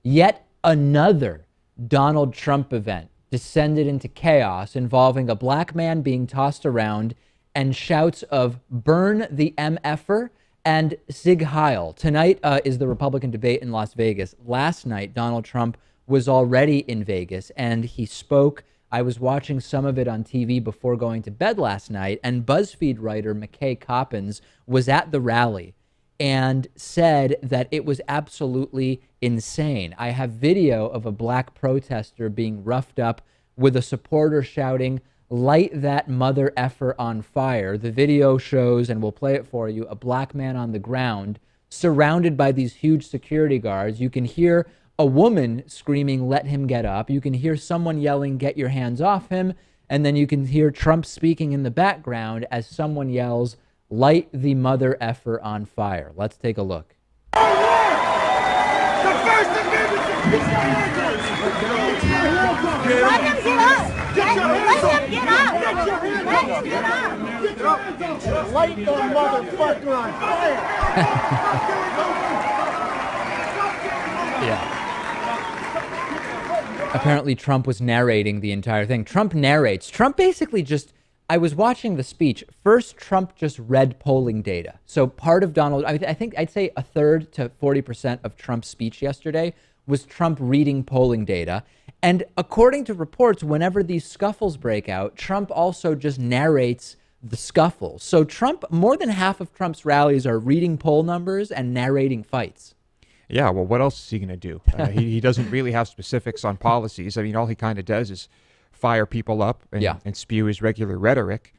Yet another Donald Trump event descended into chaos involving a black man being tossed around and shouts of "burn the MFer" and "Sieg Heil." Tonight is the Republican debate in Las Vegas. Last night, Donald Trump was already in Vegas and he spoke. I was watching some of it on TV before going to bed last night, and BuzzFeed writer McKay Coppins was at the rally and said that it was absolutely insane. I have video of a black protester being roughed up with a supporter shouting, "Light that mother effer on fire." The video shows, and we'll play it for you, a black man on the ground surrounded by these huge security guards. You can hear a woman screaming, "Let him get up." You can hear someone yelling, "Get your hands off him." And then you can hear Trump speaking in the background as someone yells, "Light the mother effer on fire." Let's take a look. The First Amendment. Let him get up. Let him get up. Let him get up. Light the motherfucker on fire. Yeah. Apparently Trump was narrating the entire thing. Trump narrates. Trump basically just, I was watching the speech. First, Trump just read polling data. So part of I think I'd say a third to 40% of Trump's speech yesterday was Trump reading polling data. And according to reports, whenever these scuffles break out, Trump also just narrates the scuffle. So more than half of Trump's rallies are reading poll numbers and narrating fights. Yeah, well, what else is he going to do? He doesn't really have specifics on policies. I mean, all he kind of does is fire people up and spew his regular rhetoric.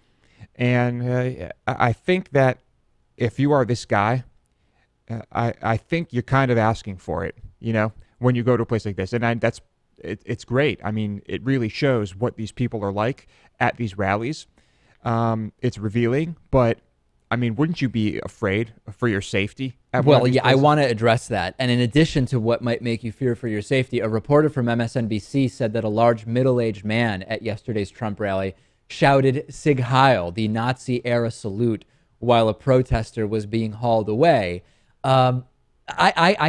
And I think that if you are this guy, I think you're kind of asking for it, when you go to a place like this. And it's great. I mean, it really shows what these people are like at these rallies. It's revealing, but I mean, wouldn't you be afraid for your safety? Well, yeah, I want to address that. And in addition to what might make you fear for your safety, a reporter from MSNBC said that a large middle-aged man at yesterday's Trump rally shouted "Sieg Heil," the Nazi-era salute, while a protester was being hauled away. I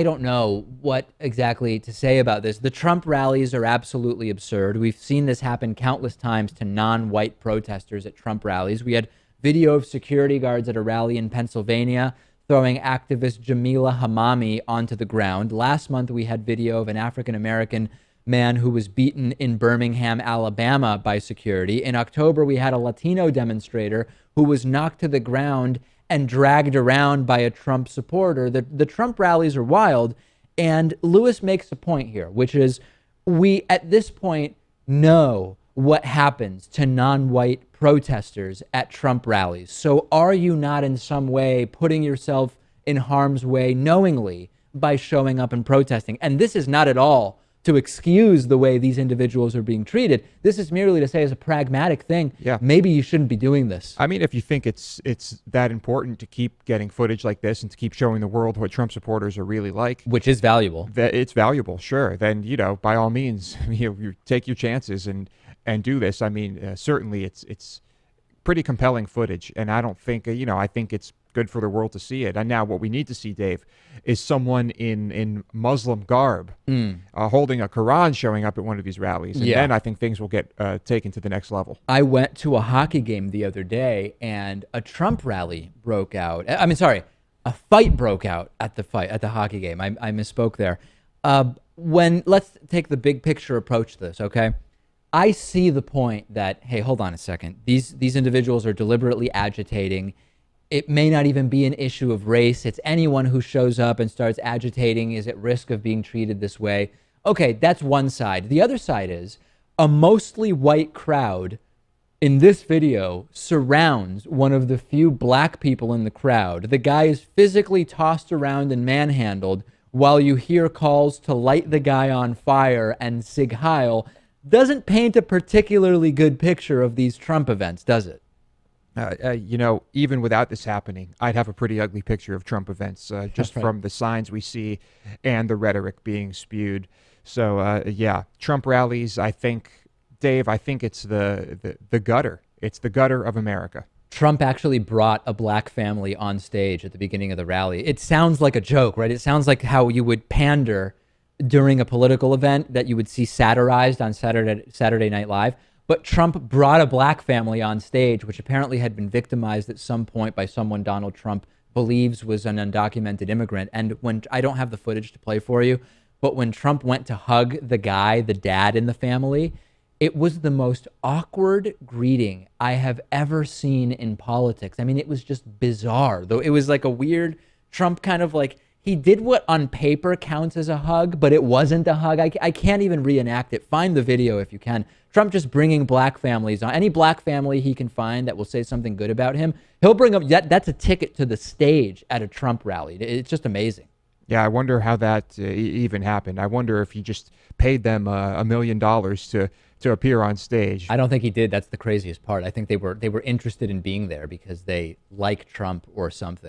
don't know what exactly to say about this. The Trump rallies are absolutely absurd. We've seen this happen countless times to non-white protesters at Trump rallies. We had video of security guards at a rally in Pennsylvania throwing activist Jamila Hamami onto the ground. Last month, we had video of an African-American man who was beaten in Birmingham, Alabama by security. In October, we had a Latino demonstrator who was knocked to the ground and dragged around by a Trump supporter. The Trump rallies are wild. And Lewis makes a point here, which is we, at this point, know what happens to non-white protesters at Trump rallies. So are you not in some way putting yourself in harm's way knowingly by showing up and protesting? And this is not at all to excuse the way these individuals are being treated. This is merely to say, as a pragmatic thing, maybe you shouldn't be doing this. I mean, if you think it's that important to keep getting footage like this and to keep showing the world what Trump supporters are really like, which is valuable, that it's valuable, sure, then, by all means, you take your chances and do this. I mean, certainly it's pretty compelling footage, and I don't think, I think it's good for the world to see it. And now what we need to see, Dave, is someone in Muslim garb holding a Quran showing up at one of these rallies. And then I think things will get taken to the next level. I went to a hockey game the other day, and a Trump rally broke out. A fight broke out at the hockey game. I misspoke there. Let's take the big picture approach to this, okay? I see the point that, hey, hold on a second. These individuals are deliberately agitating. It may not even be an issue of race. It's anyone who shows up and starts agitating is at risk of being treated this way. Okay, that's one side. The other side is a mostly white crowd in this video surrounds one of the few black people in the crowd. The guy is physically tossed around and manhandled while you hear calls to light the guy on fire and Sieg Heil. Doesn't paint a particularly good picture of these Trump events, does it? Even without this happening, I'd have a pretty ugly picture of Trump events just from the signs we see and the rhetoric being spewed. So, Trump rallies, I think, Dave, it's the gutter. It's the gutter of America. Trump actually brought a black family on stage at the beginning of the rally. It sounds like a joke, right? It sounds like how you would pander during a political event that you would see satirized on Saturday Night Live. But Trump brought a black family on stage, which apparently had been victimized at some point by someone Donald Trump believes was an undocumented immigrant. And when I don't have the footage to play for you, but when Trump went to hug the dad in the family, it was the most awkward greeting I have ever seen in politics. I mean, it was just bizarre, though. It was like a weird Trump kind of like, he did what on paper counts as a hug, but it wasn't a hug. I can't even reenact it. Find the video if you can. Trump just bringing black families on. Any black family he can find that will say something good about him, he'll bring up. That's a ticket to the stage at a Trump rally. It's just amazing. Yeah, I wonder how that even happened. I wonder if he just paid them $1 million to appear on stage. I don't think he did. That's the craziest part. I think they were interested in being there because they like Trump or something.